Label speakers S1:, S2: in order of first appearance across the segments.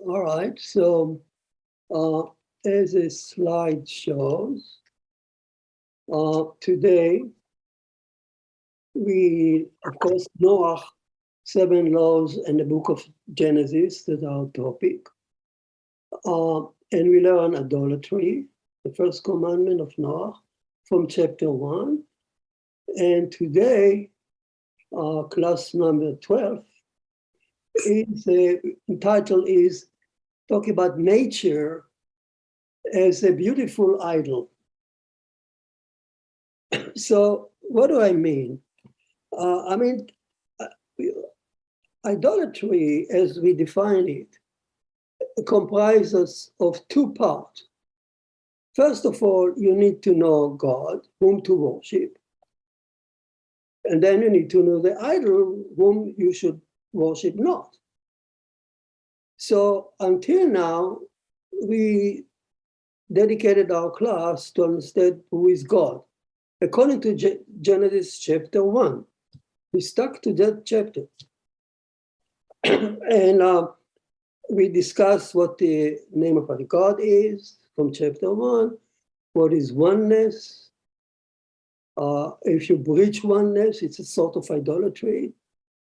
S1: All right, so as this slide shows, today we, of course, Noah, 7 laws and the book of Genesis, that's our topic. And we learn idolatry, the first commandment of Noah from chapter 1. And today, class number 12, the title is talking about nature as a beautiful idol. So what do I mean? Idolatry, as we define it, comprises of 2 parts. First of all, you need to know God, whom to worship. And then you need to know the idol, whom you should worship not. So until now, we dedicated our class to understand who is God. According to Genesis chapter 1, we stuck to that chapter. And we discussed what the name of our God is from chapter 1, what is oneness. If you breach oneness, it's a sort of idolatry.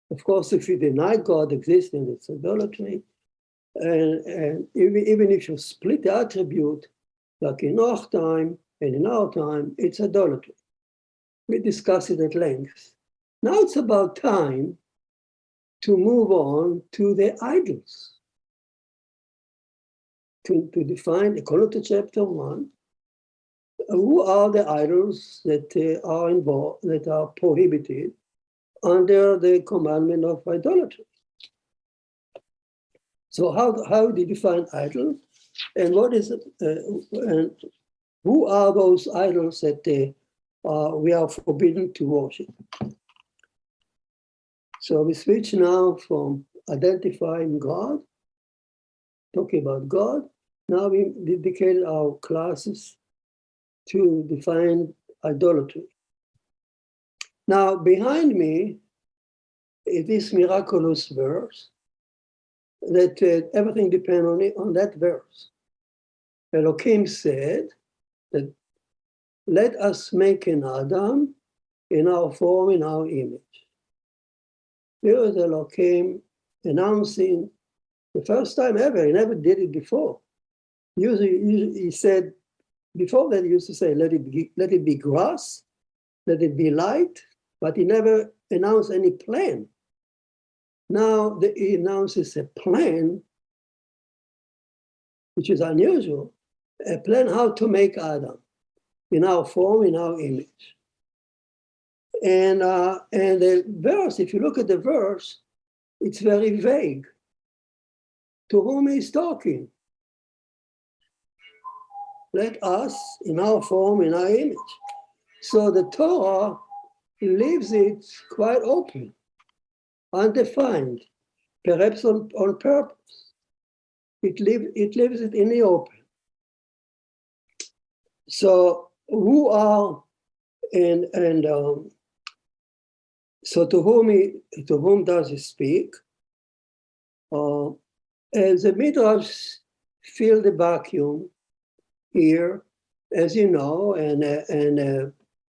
S1: Of course, if you deny God's existence, it's idolatry. And even if you split the attribute, like in Noah's time and in our time, it's idolatry. We discussed it at length. Now it's about time to move on to the idols. To define, according to chapter 1, who are the idols that are involved, that are prohibited under the commandment of idolatry. So how do you define idol? And what is it? And who are those idols that we are forbidden to worship? So we switch now from identifying God, talking about God. Now we dedicated our classes to define idolatry. Now behind me is this miraculous verse that everything depends on that verse. ELKM said that let us make an Adam in our form, in our image. Here is ELKM announcing the first time ever. He never did it before. Usually he said, before that he used to say, let it be grass, let it be light, but he never announced any plan. Now he announces a plan, which is unusual, a plan how to make Adam in our form, in our image. And the verse, if you look at the verse, it's very vague. To whom he's talking? Let us, in our form, in our image. So the Torah leaves it quite open, undefined, perhaps on purpose. It leaves it in the open. So who are so to whom does he speak? As the Midrash fill the vacuum here, as you know, and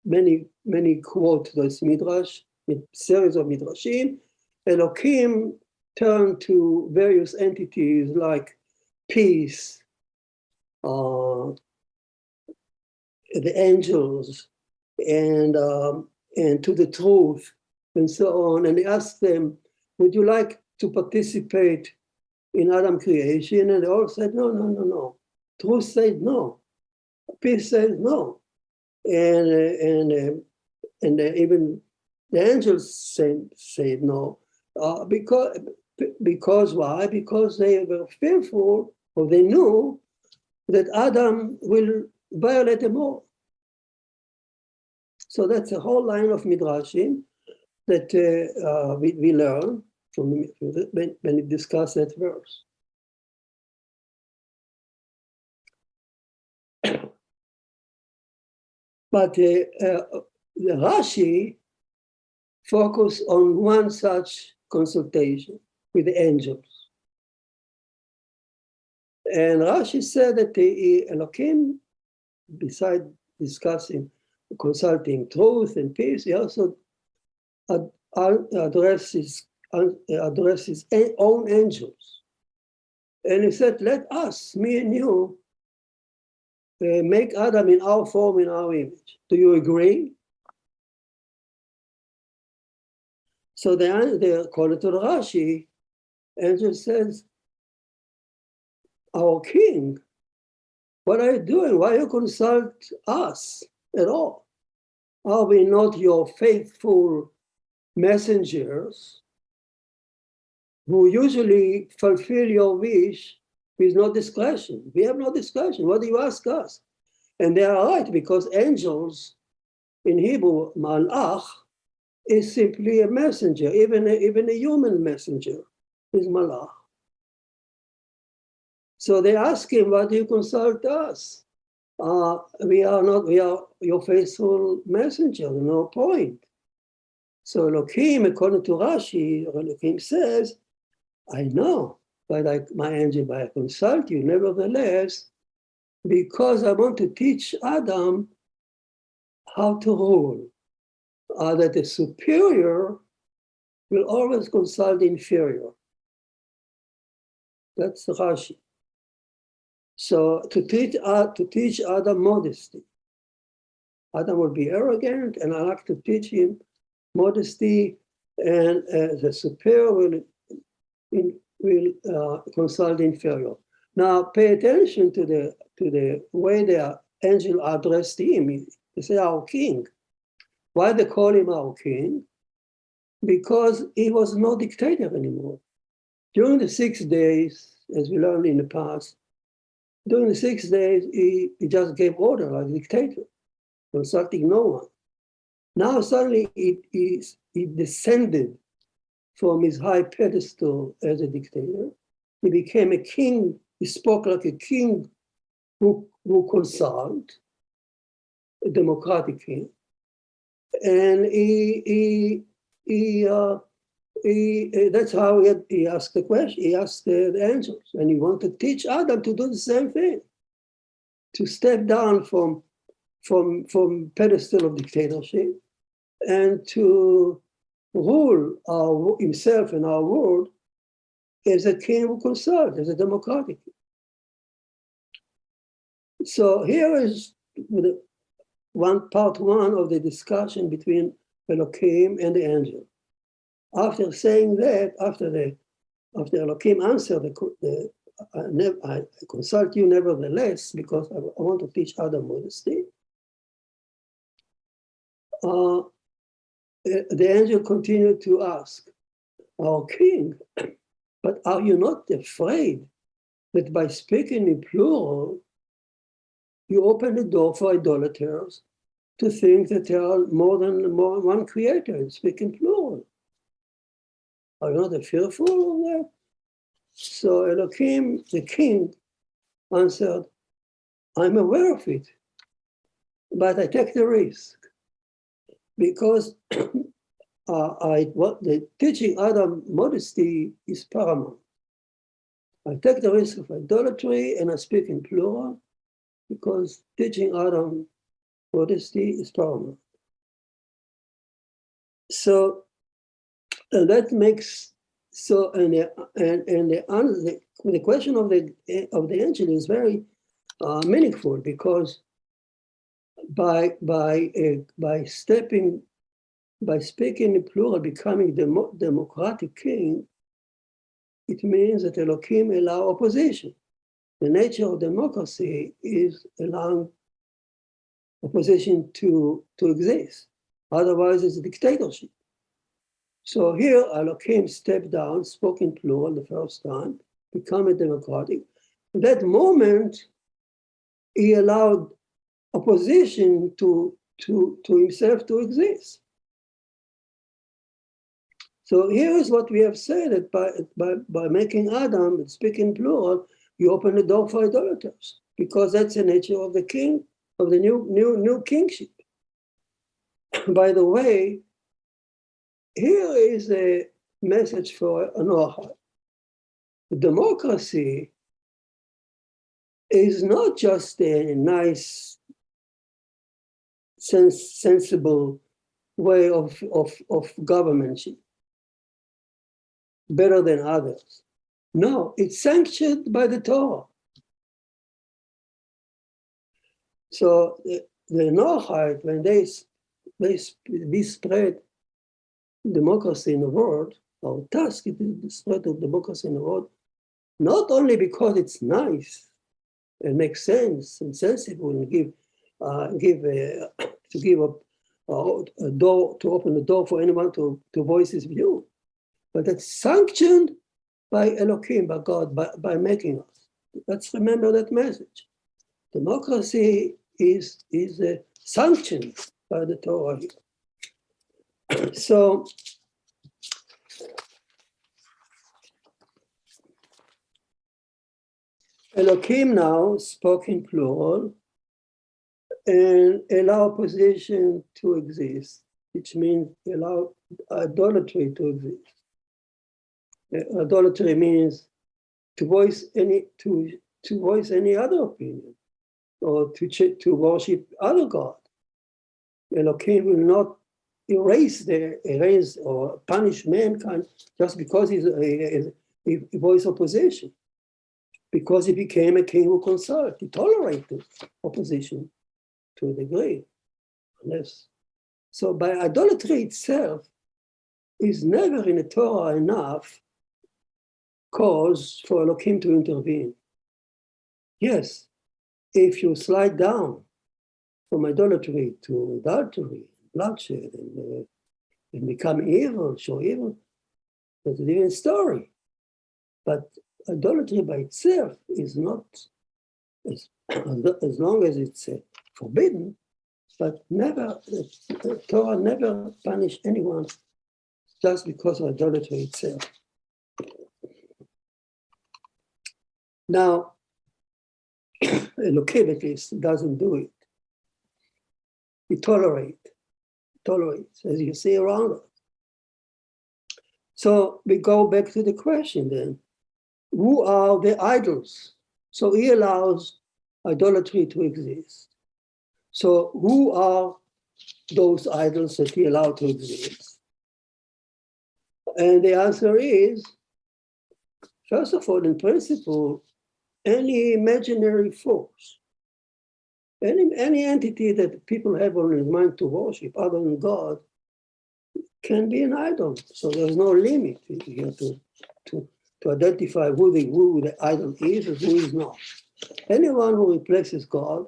S1: many quote this Midrash, a series of Midrashim. ELKM turned to various entities like peace, the angels, and to the truth, and so on. And he asked them, would you like to participate in Adam creation? And they all said, no. Truth said no. Peace said no. And even the angels said no. Because why? Because they were fearful, or they knew that Adam will violate them all. So that's a whole line of midrashim that we learn from when we discuss that verse. But the Rashi focused on one such consultation with the angels. And Rashi said that the Elokim, besides discussing, consulting truth and peace, he also addresses his own angels. And he said, let us, me and you, make Adam in our form, in our image. Do you agree? So according to the Rashi, angel says, our king, what are you doing? Why you consult us at all? Are we not your faithful messengers who usually fulfill your wish with no discretion? We have no discretion. What do you ask us? And they are right, because angels in Hebrew, malach, is simply a messenger. Even a human messenger is malach. So they ask him, why do you consult us? We are your faithful messenger, no point. So Elohim, according to Rashi, Elohim says, I know, but my angel, but I consult you nevertheless, because I want to teach Adam how to rule. That the superior will always consult the inferior. That's Rashi. So to teach Adam modesty. Adam will be arrogant, and I like to teach him modesty, and the superior will consult the inferior. Now, pay attention to the way the angel addressed him. They say, our king. Why they call him our king? Because he was no dictator anymore. During the 6 days, as we learned in the past, during the 6 days, he just gave order like a dictator, consulting no one. Now suddenly he descended from his high pedestal as a dictator. He became a king. He spoke like a king who consult, a democratic king. And that's how he asked the question. He asked the angels, and he wanted to teach Adam to do the same thing, to step down from pedestal of dictatorship and to rule himself and our world as a king who consults, as a democratic king. So here is part one of the discussion between Elohim and the angel. After saying that, after Elohim answered, I consult you nevertheless because I want to teach Adam modesty. The angel continued to ask, our king, but are you not afraid that by speaking in plural, you open the door for idolaters to think that there are more than one creator and speak in plural? Are you not fearful of that? So Elohim, the king, answered, I'm aware of it, but I take the risk because the teaching Adam modesty is paramount. I take the risk of idolatry and I speak in plural because teaching Adam modesty is paramount. So that makes the question of the angel is very meaningful because by speaking in plural, becoming the democratic king, it means that Elohim allow opposition. The nature of democracy is allowing opposition to exist. Otherwise, it's a dictatorship. So here, Elohim stepped down, spoke in plural the first time, become a democratic. At that moment, he allowed opposition to himself to exist. So here is what we have said, that by making Adam speak in plural, you open the door for idolaters, because that's the nature of the king, of the new kingship. By the way, here is a message for Noahide. Democracy is not just a nice, sensible way of governmentship, better than others. No, it's sanctioned by the Torah. So the Noahide, when they spread democracy in the world, our task is the spread of democracy in the world, not only because it's nice and makes sense and sensible and give a door, to open the door for anyone to voice his view, but it's sanctioned by ELKM, by God, by making us. Let's remember that message. Democracy is sanctioned by the Torah here. So ELKM now spoke in plural and allow opposition to exist, which means allow idolatry to exist. Idolatry means to voice any other opinion, or to worship other God. ELKM will not erase or punish mankind just because he voiced opposition, because he became a king who consulted. He tolerated opposition to a degree, unless. So by idolatry itself is never in the Torah enough cause for ELKM to intervene. Yes, if you slide down from idolatry to adultery, bloodshed, and become evil, show evil, that's a different story. But idolatry by itself is not, as long as it's forbidden, but never, the Torah never punished anyone just because of idolatry itself. Now, ELKM at least doesn't do it. It tolerates, as you see around us. So we go back to the question then, who are the idols? So he allows idolatry to exist. So who are those idols that he allowed to exist? And the answer is, first of all, in principle, any imaginary force, any entity that people have on their mind to worship other than God can be an idol. So there's no limit here to identify who the idol is and who is not. Anyone who replaces God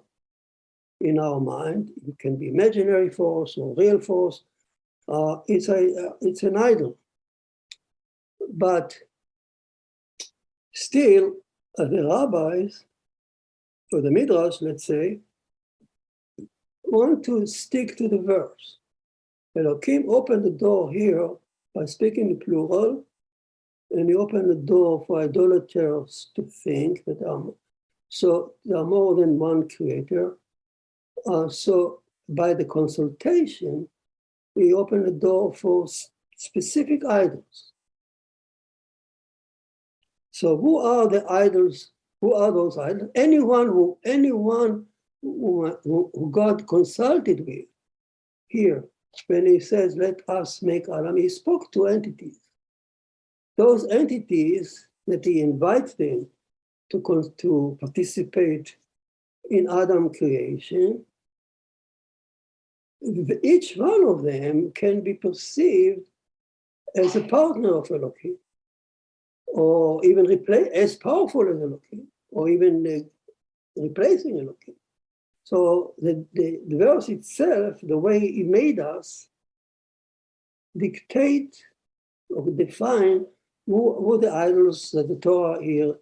S1: in our mind, it can be imaginary force or real force, it's an idol. But still, the rabbis, or the midrash, let's say, want to stick to the verse. ELKM opened the door here by speaking in plural, and he opened the door for idolaters to think that there are more than one creator. So by the consultation, we opened the door for specific idols. So who are the idols? Who are those idols? Anyone who God consulted with here, when he says, let us make Adam, he spoke to entities. Those entities that he invites them to participate in Adam creation, each one of them can be perceived as a partner of ELKM, or even as powerful as ELKM, or even replacing ELKM. So the verse itself, the way he made us, dictate or define who the idols that the Torah here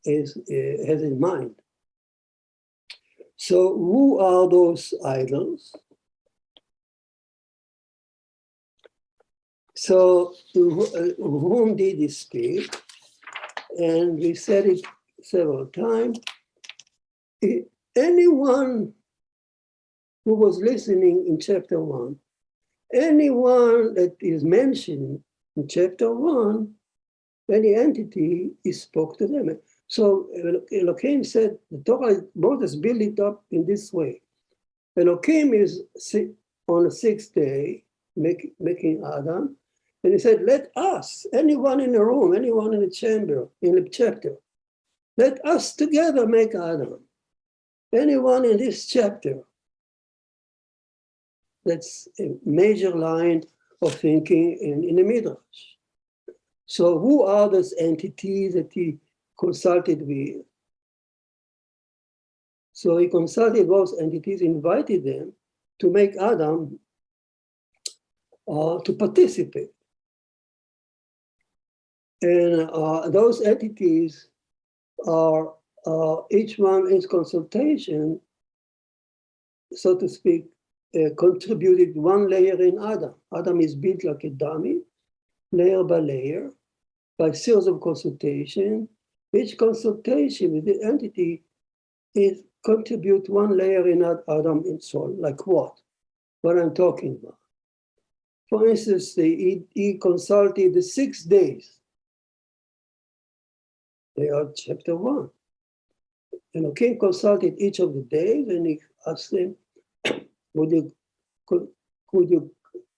S1: has in mind. So who are those idols? So to whom did he speak? And we said it several times. Anyone who was listening in chapter 1, anyone that is mentioned in chapter 1, any entity, he spoke to them. So ELKM said, the Torah, Moses built it up in this way. ELKM is on the sixth day, making Adam, and he said, let us, anyone in the room, anyone in the chamber, in the chapter, let us together make Adam. Anyone in this chapter. That's a major line of thinking in the Midrash. So who are those entities that he consulted with? So he consulted those entities, invited them to make Adam to participate. And those entities are, each one in consultation, so to speak, contributed one layer in Adam. Adam is built like a dummy, layer by layer, by series of consultation. Each consultation with the entity is contribute one layer in Adam in soul. Like what? What I'm talking about. For instance, he consulted the 6 days. They are chapter 1. And the king consulted each of the days, and he asked them, could you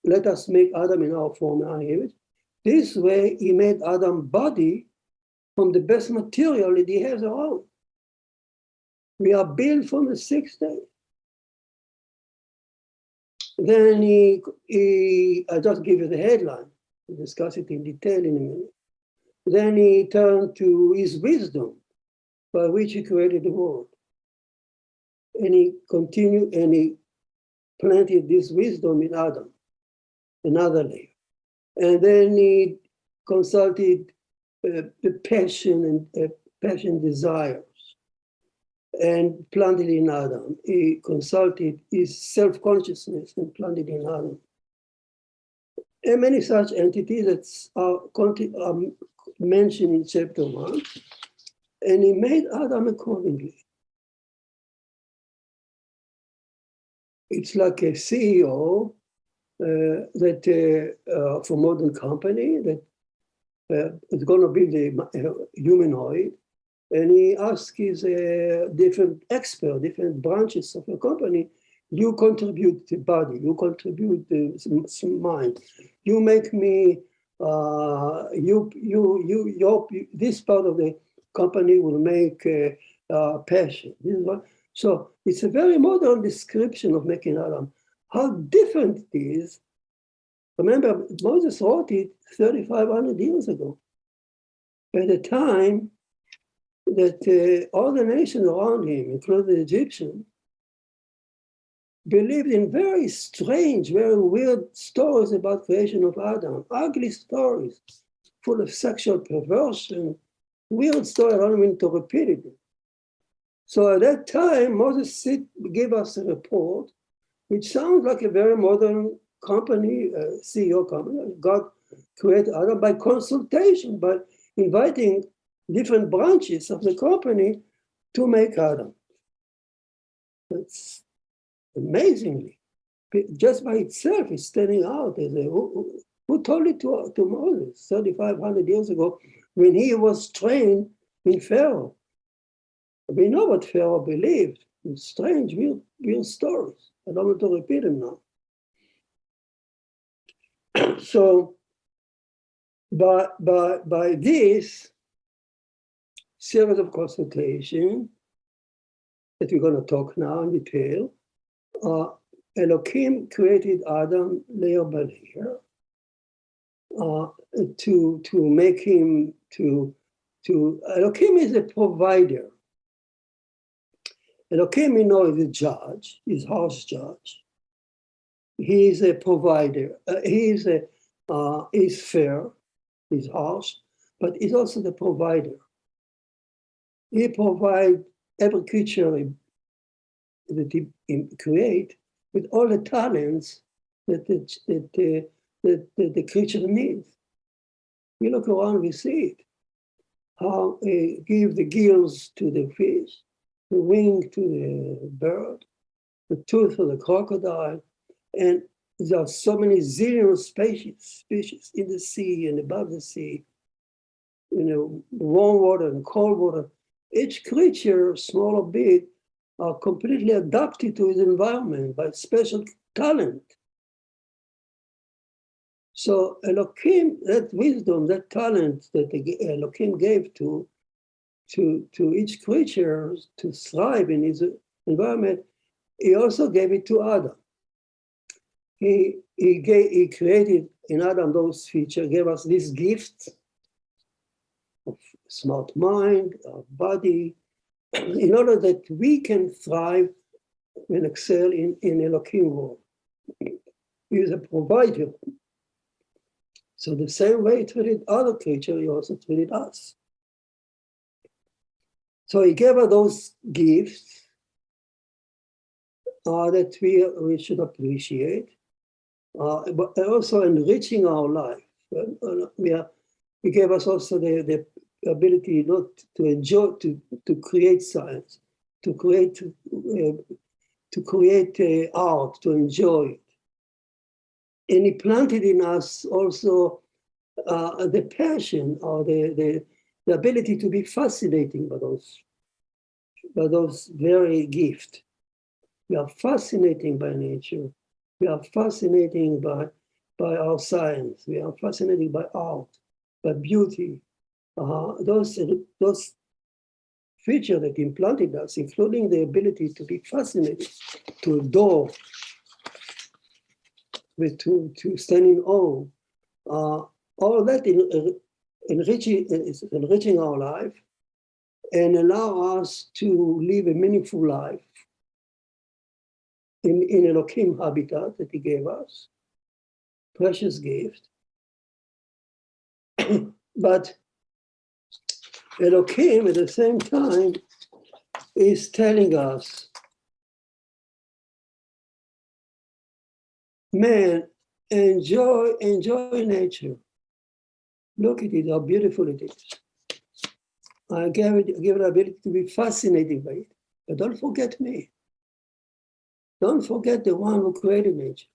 S1: let us make Adam in our form and our image? This way, he made Adam body from the best material that he has around. We are built from the 6th day. Then I just give you the headline. We'll discuss it in detail in a minute. Then he turned to his wisdom by which he created the world. And he continued and he planted this wisdom in Adam, another layer. And then he consulted the passion and passion desires and planted in Adam. He consulted his self-consciousness and planted in Adam. And many such entities that are mentioned in chapter 1. And he made Adam accordingly. It's like a CEO for modern company that is going to build a humanoid, and he asks his different experts, different branches of the company. You contribute the body, you contribute the mind. You make me. This part of the company will make passion. This is what. So it's a very modern description of making Adam. How different it is. Remember, Moses wrote it 3,500 years ago. At a time that all the nations around him, including the Egyptians, believed in very strange, very weird stories about creation of Adam, ugly stories, full of sexual perversion, weird stories. I don't mean to repeat it. So at that time, Moses gave us a report, which sounds like a very modern company, CEO company. God created Adam by consultation, by inviting different branches of the company to make Adam. That's amazingly, just by itself, is standing out as a, who told it to Moses 3,500 years ago when he was trained in Pharaoh. We know what Pharaoh believed. It's strange, weird stories. I don't want to repeat them now. So, by this series of consultation that we're going to talk now in detail, ELKM created Adam layer by layer to make him ELKM is a provider. ELKM, you know, is a judge, is harsh judge. He is a provider. He's fair, he's harsh, but he's also the provider. He provides every creature that he creates with all the talents that the creature needs. We look around, we see it. How he gives the gills to the fish, the wing to the bird, the tooth for the crocodile, and there are so many zillion species in the sea and above the sea, warm water and cold water. each creature, small or big, are completely adapted to its environment by special talent. So Elohim, that wisdom, that talent that Elohim gave to each creature to thrive in his environment, he also gave it to Adam. He created in Adam those features, gave us this gift of smart mind, our body, in order that we can thrive and excel in Elohim world. He is a provider. So the same way he treated other creatures, he also treated us. So he gave us those gifts that we should appreciate, but also enriching our life. He gave us also the ability not to enjoy, to create science, to create art, to enjoy it. And he planted in us also the passion or the ability to be fascinating by those very gifts. We are fascinating by nature. We are fascinating by our science. We are fascinated by art, by beauty. Those features that implanted us, including the ability to be fascinated, to adore, to stand in awe. All that is enriching our life and allow us to live a meaningful life in Elohim habitat that he gave us, precious gift. But Elohim at the same time is telling us, man, enjoy nature. Look at it, how beautiful it is. I gave it the ability to be fascinated by it. But don't forget me. Don't forget the one who created nature.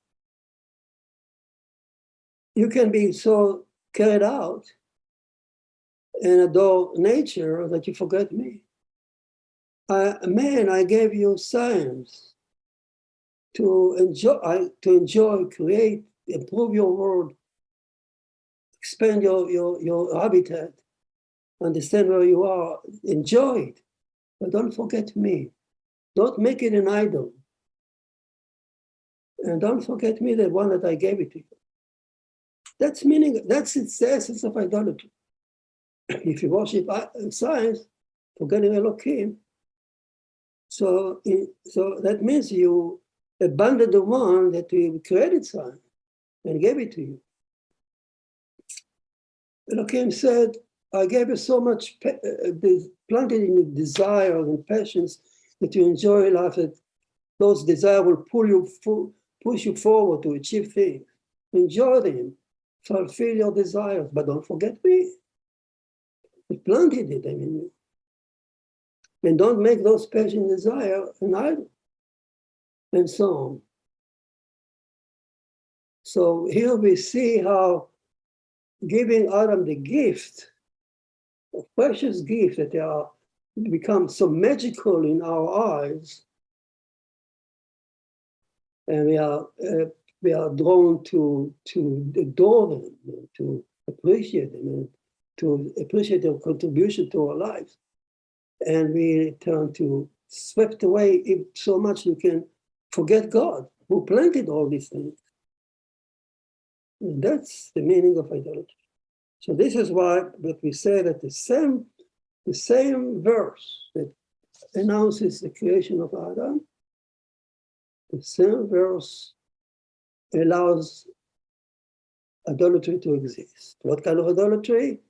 S1: You can be so carried out and adore nature that you forget me. Man, I gave you science to enjoy, create, improve your world, expand your habitat, understand where you are, enjoy it, but don't forget me. Don't make it an idol. And don't forget me, the one that I gave it to you. That's the essence of idolatry. If you worship science, forgetting Elohim, so that means you abandon the one that created science and gave it to you. Elohim said, I gave you so much, planted in you desires and passions that you enjoy life, that those desires will push you forward to achieve things. Enjoy them, fulfill your desires, but don't forget me. I planted it in you. And don't make those passion desire an idol, and so on. So here we see how giving Adam the gift, a precious gift that they are become so magical in our eyes, and we are drawn to adore them, to appreciate them, and to appreciate their contribution to our lives. And we turn to swept away so much you can forget God, who planted all these things. And that's the meaning of idolatry. So this is why we say that the same verse that announces the creation of Adam, the same verse allows idolatry to exist. What kind of idolatry?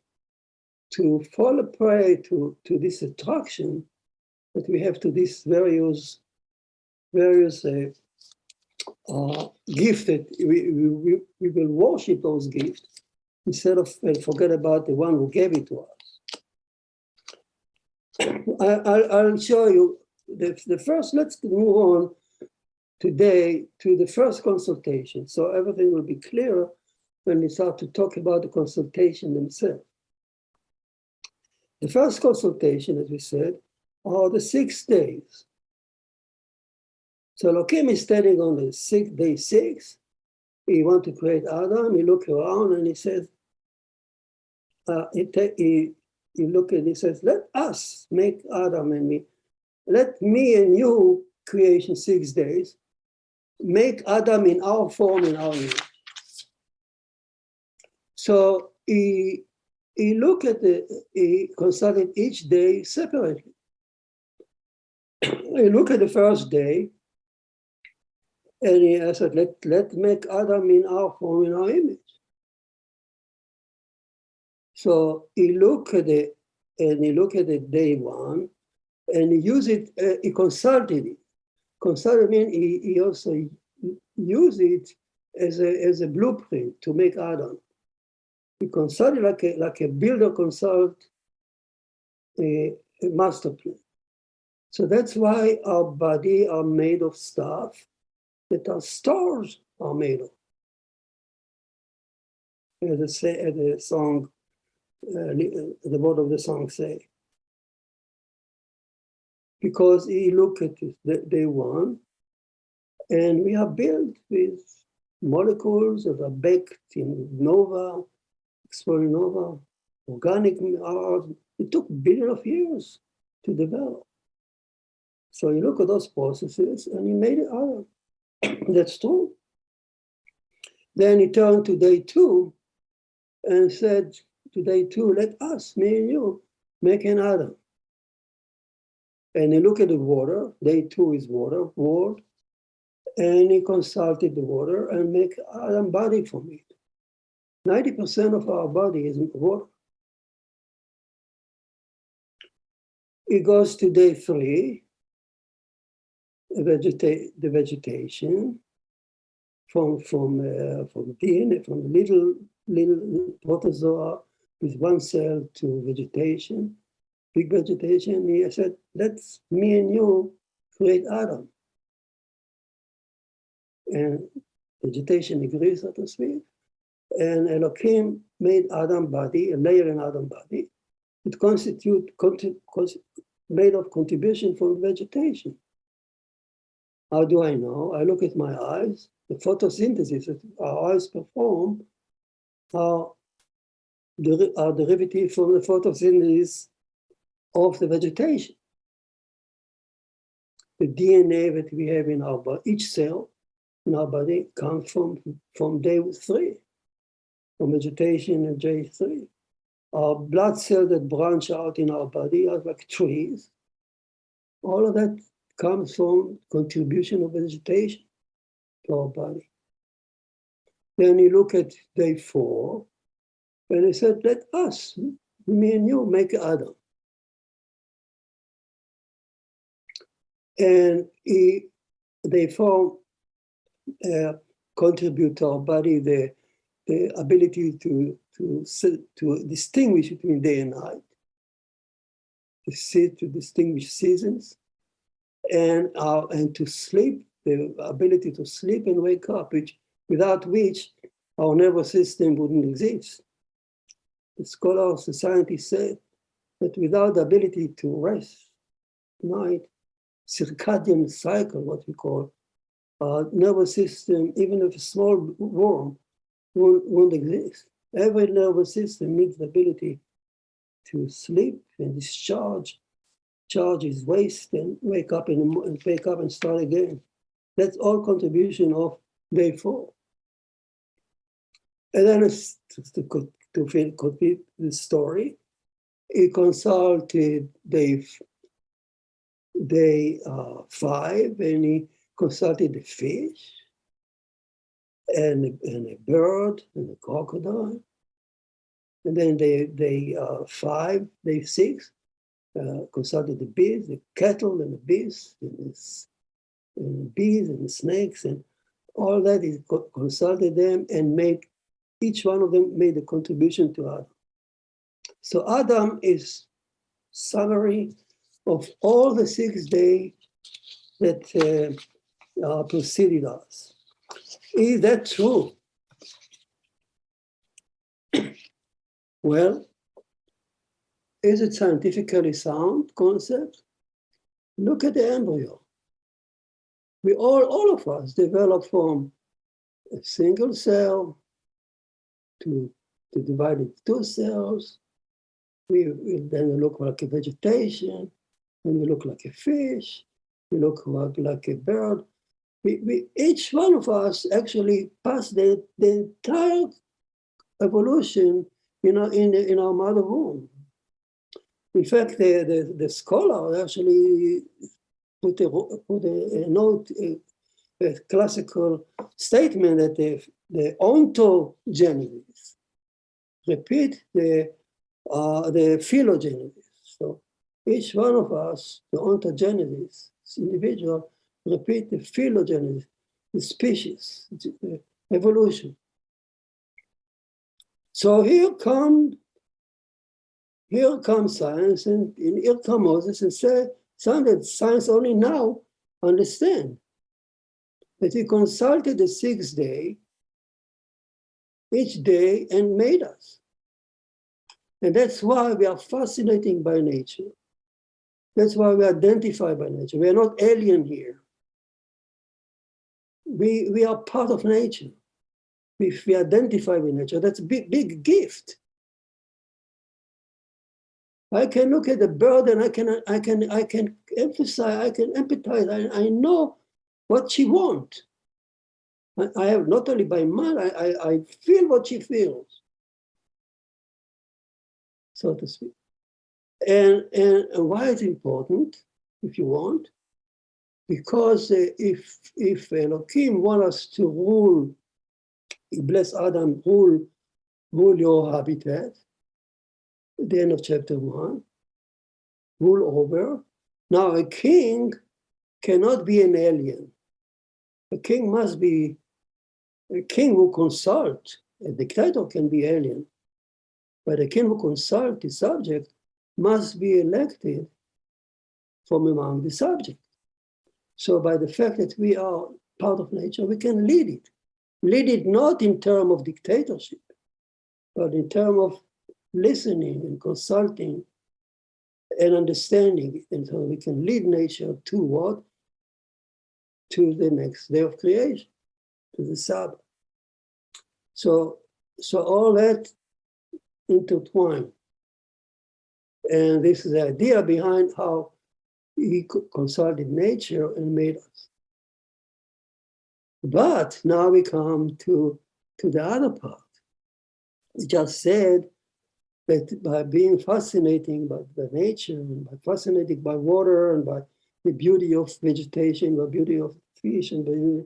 S1: To fall prey to this attraction that we have to these various gifts that we will worship those gifts instead of forget about the one who gave it to us. I'll show you the first. Let's move on today to the first consultation, so everything will be clearer when we start to talk about the consultation themselves. The first consultation, as we said, are the 6 days. So ELKM is standing on the day 6. He wants to create Adam. He looks around and he says, he look and he says, let us make Adam and me. Let me and you creation 6 days. Make Adam in our form, in our image. So he consulted each day separately. He looked at the first day and he said, let's make Adam in our form, in our image. So he looked at it and he looked at it day 1 and he used it, he consulted it. Consulted means he also used it as a blueprint to make Adam. He consulted like a builder consult a master plan. So that's why our body are made of stuff that our stars are made of. As the song, the word of the song say. Because he looked at it, day 1, and we are built with molecules that are baked in nova, exploring nova, organic art. It took billions of years to develop. So you look at those processes and he made it Adam. That's true. Then he turned to day 2 and said, to day 2, let us, me and you, make an Adam. And he looked at the water, day 2 is water, world, and he consulted the water and make Adam body from it. 90% of our body is water. He goes to day 3, the vegetation, from DNA, from the little protozoa with 1 cell to vegetation, big vegetation. He said, let's me and you create Adam. And vegetation agrees, so to speak. And ELKM made Adam body, a layer in Adam body. It made of contribution from vegetation. How do I know? I look at my eyes, the photosynthesis that our eyes perform are derivative from the photosynthesis of the vegetation. The DNA that we have in our body, each cell in our body comes from day 3, from vegetation and day 3. Our blood cells that branch out in our body are like trees. All of that comes from contribution of vegetation to our body. Then you look at day 4, and he said, let us, me and you, make Adam. And they form, contribute to our body the ability to distinguish between day and night, to distinguish seasons, and to sleep, the ability to sleep and wake up, without which our nervous system wouldn't exist. The scholars, the scientists say that without the ability to rest at night, circadian cycle, what we call, nervous system, even if a small worm, won't exist. Every nervous system needs the ability to sleep and discharge, charge its waste, and wake up and start again. That's all contribution of day 4. And then to complete the story, he consulted day 5, and he consulted the fish, and a bird, and a crocodile. And then day 6, consulted the bees, the cattle, and the bees, and the bees, and the snakes, and all that. He consulted them and each one of them made a contribution to Adam. So Adam is summary of all the 6 days that preceded us. Is that true? Well, Is it scientifically sound concept? Look at the embryo. We all of us develop from a single cell to divide into two cells. We then look like a vegetation, then we look like a fish, we look like a bird. Each one of us actually passed the entire evolution, in our mother womb. In fact, the scholar actually put a note, a classical statement that the ontogenesis repeat the phylogenesis. So each one of us, the ontogenesis, individual, repeat the phylogenesis, the species, the evolution. So here comes science, and here comes Moses and say something that science only now understand. That he consulted the sixth day, each day, and made us. And that's why we are fascinated by nature. That's why we identify by nature. We are not alien here. We are part of nature. If we identify with nature, that's a big gift. I can look at the bird and I can emphasize, I can empathize. I know what she wants. I have not only by mind, I feel what she feels, so to speak. And why it's important, if you want, because if ELKM want us to rule, he bless Adam, rule your habitat, at the end of chapter 1, rule over. Now a king cannot be an alien. A king must be a king who consult. A dictator can be alien, but a king who consult the subject must be elected from among the subject. So by the fact that we are part of nature, we can lead it. Lead it not in terms of dictatorship, but in terms of listening and consulting and understanding it. And so we can lead nature to what? To the next day of creation, to the Sabbath. So all that intertwined. And this is the idea behind how he consulted nature and made us. But now we come to the other part. We just said that by being fascinating by the nature, and by fascinated by water, and by the beauty of vegetation, the beauty of fish, and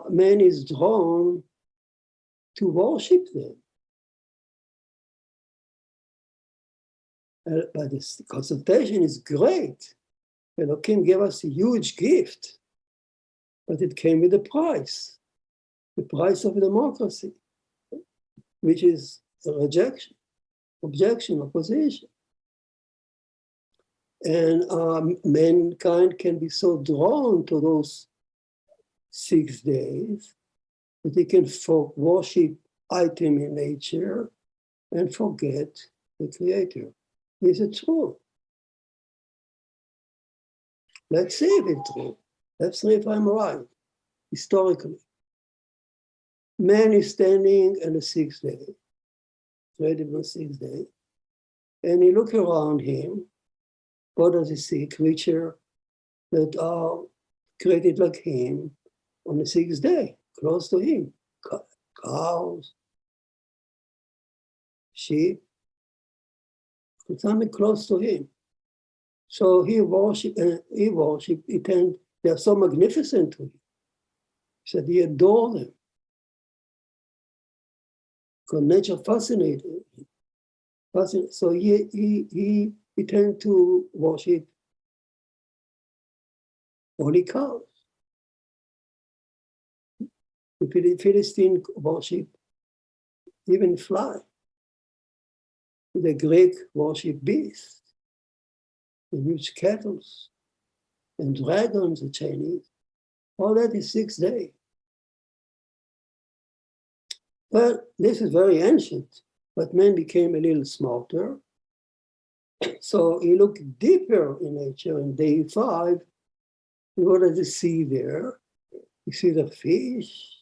S1: man is drawn to worship them. But this consultation is great. ELKM gave us a huge gift, but it came with a price, the price of democracy, which is a rejection, objection, opposition. And mankind can be so drawn to those 6 days that they can worship item in nature and forget the Creator. Is it true? Let's see if it's true. Let's see if I'm right, historically. Man is standing on the 6th day, ready for the 6th day, and he looks around him. What does he see? Creatures that are created like him on the 6th day, close to him. Cows, sheep, something close to him. So he worship, they are so magnificent to him. He said he adored them. Because nature fascinated him. So he tended to worship only cows. The Philistine worship even fly. The Greek worship beasts, and huge cattle, and dragons, the Chinese. All that is 6 days. Well, this is very ancient, but man became a little smarter, So you look deeper in nature in day 5, what does you see there? You see the fish,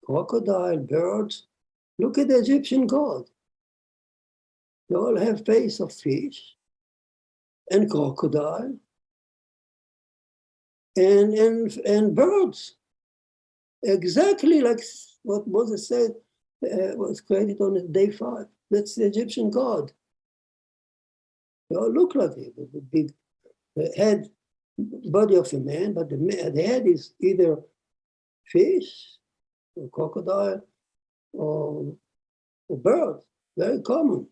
S1: crocodile, birds. Look at the Egyptian god. They all have face of fish and crocodile and birds. Exactly like what Moses said was created on day 5. That's the Egyptian god. They all look like him, with the big head, body of a man, but the head is either fish or crocodile or bird. Very common.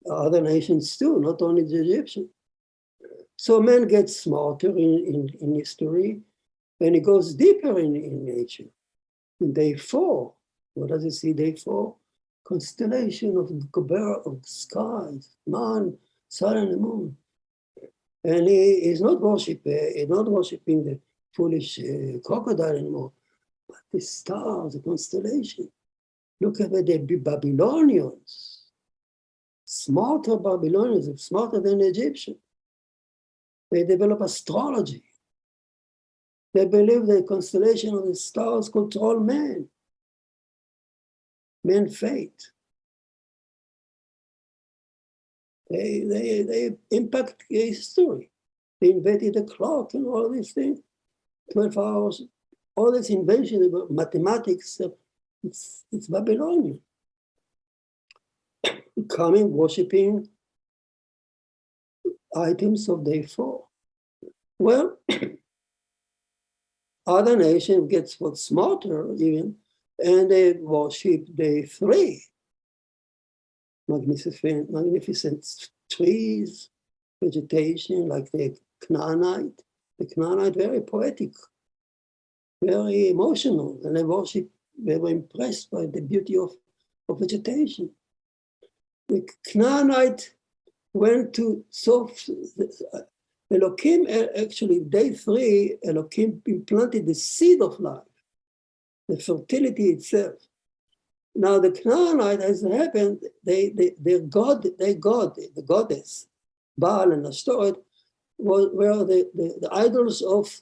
S1: Other nations too, not only the Egyptian. So man gets smarter in history, and he goes deeper in nature. In day 4, what does he see day 4? Constellation of skies, man, sun and the moon. And he is not worshiping the foolish crocodile anymore, but the stars, the constellation. Look at the Babylonians. Smarter Babylonians, smarter than the Egyptians. They develop astrology. They believe the constellation of the stars control man's fate. They impact history. They invented the clock and all these things. 12 hours, all this invention about mathematics, it's Babylonian. Coming, worshipping items of day 4. Well, other nations get what's smarter even, and they worship day 3. Magnificent trees, vegetation, like the Canaanite. The Canaanite, very poetic, very emotional, and they were impressed by the beauty of vegetation. The Canaanite went to ELKM, actually, day 3, ELKM implanted the seed of life, the fertility itself. Now the Canaanite, as it happened, the goddess, Baal and Ashtoreth, were the idols of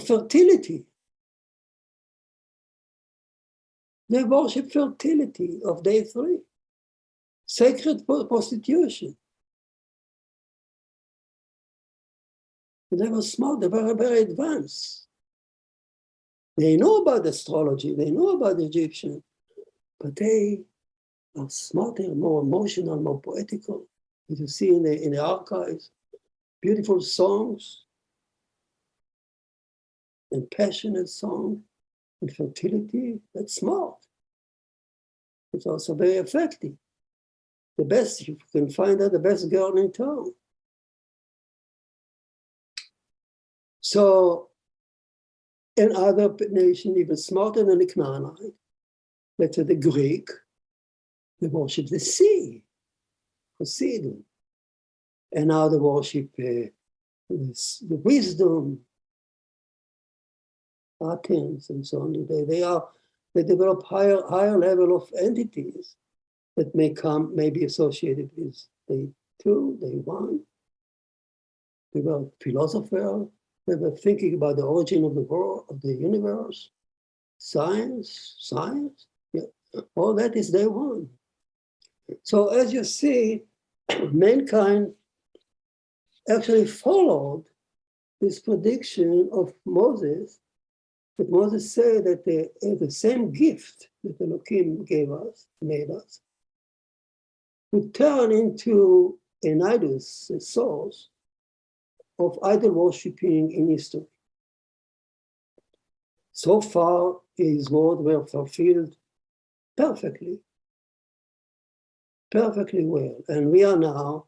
S1: fertility. They worship fertility of day 3, sacred prostitution. And they were smart, they were very advanced. They know about astrology, they know about the Egyptian, but they are smarter, more emotional, more poetical. As you see in the archives, beautiful songs and passionate song and fertility, that's smart. It's also very effective. The best, you can find out the best girl in town. So, in other nations, even smarter than the Canaanite, let's say the Greek, they worship the sea, Poseidon. And now they worship the wisdom, Athens, and so on. They develop higher level of entities that may be associated with day 2, day 1. They were philosophers. They were thinking about the origin of the world, of the universe. Science, yeah. All that is day 1. So as you see, mankind actually followed this prediction of Moses, that Moses said that the same gift that ELKM made us, would turn into an idol, a source of idol worshipping in history. So far, his words were fulfilled perfectly well. And we are now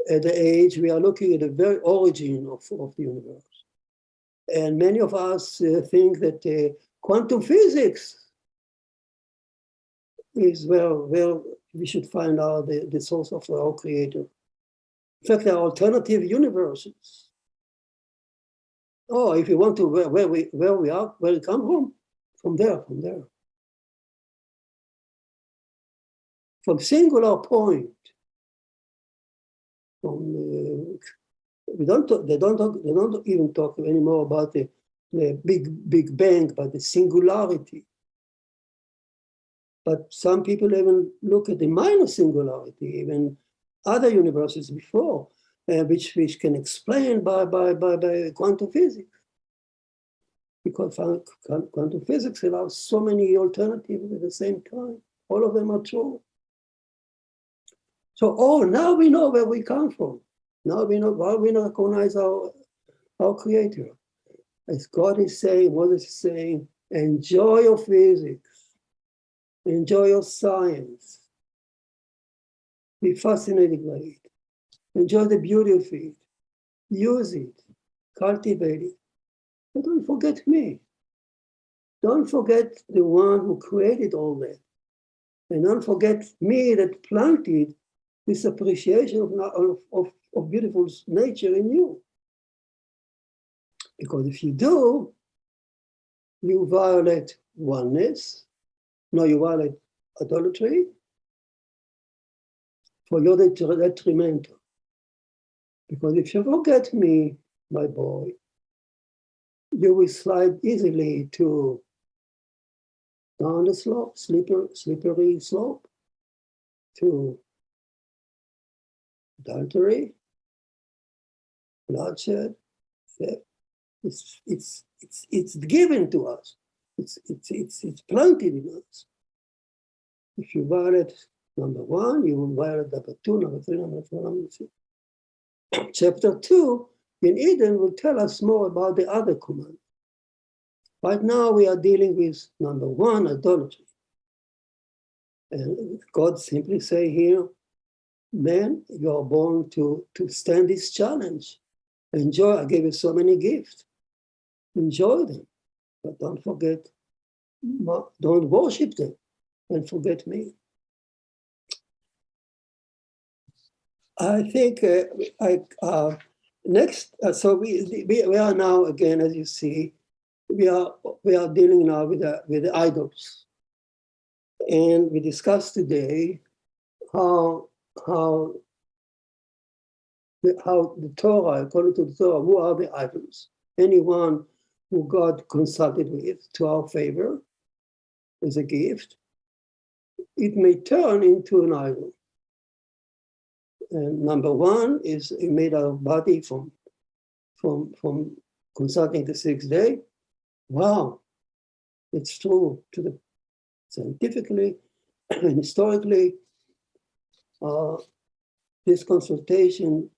S1: at the age, we are looking at the very origin of the universe. And many of us think that quantum physics is where we should find out the source of our creator. In fact, there are alternative universes. Oh, if you want to where we come from there. from singular point. They don't even talk anymore about the big bang, but the singularity. But some people even look at the minor singularity, even other universes before, which can explain by quantum physics. Because quantum physics allows so many alternatives at the same time. All of them are true. So, now we know where we come from. Now we know why we recognize our Creator. As God is saying, what is He saying? Enjoy your physics. Enjoy your science. Be fascinated by it. Enjoy the beauty of it. Use it. Cultivate it. But don't forget me. Don't forget the one who created all that. And don't forget me that planted this appreciation of beautiful nature in you. Because if you do, you violate oneness. No, you violate idolatry for your detrimental. Because if you forget me, my boy, you will slide easily to down the slope, slippery slope, to adultery, bloodshed, theft. It's given to us. It's planted in us. If you violate number one, you will violate number two, number three, number four, number six. Chapter 2 in Eden will tell us more about the other command. Right now we are dealing with number one, idolatry. And God simply say here, man, you are born to stand this challenge. Enjoy, I gave you so many gifts. Enjoy them, but don't forget, don't worship them and forget me. I think next, so we are now again, as you see, we are dealing now with the idols, and we discussed today how the Torah, according to the Torah, who are the idols? Anyone who God consulted with to our favor as a gift, it may turn into an idol. And number one is it made our body from consulting the sixth day. Wow, it's true to the scientifically and historically. This consultation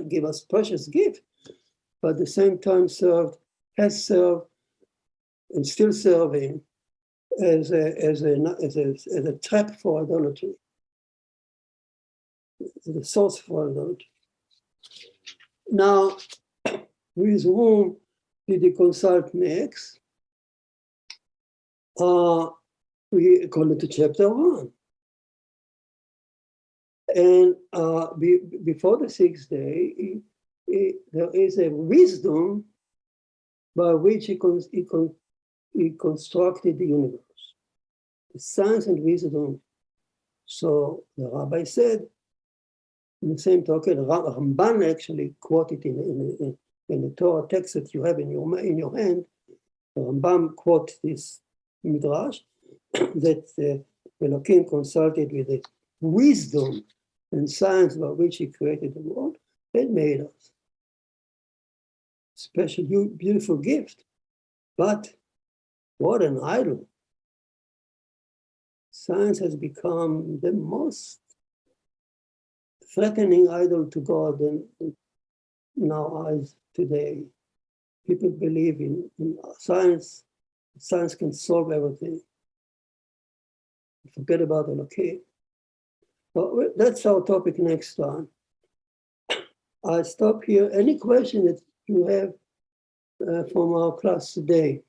S1: gave us precious gift, but at the same time has served, and still serving as a trap for idolatry, the source for idolatry. Now, with whom did he consult next? According to chapter 1. And before the sixth day, there is a wisdom by which he constructed the universe. The science and wisdom. So the Rabbi said, in the same token, Ramban actually quoted in the Torah text that you have in your hand. The Rambam quotes this midrash that ELKM consulted with the wisdom and science by which he created the world and made us. Special, beautiful gift. But what an idol. Science has become the most threatening idol to God in our eyes today. People believe in science. Science can solve everything. Forget about ELKM. Well, that's our topic next time. I stop here. Any question that you have from our class today?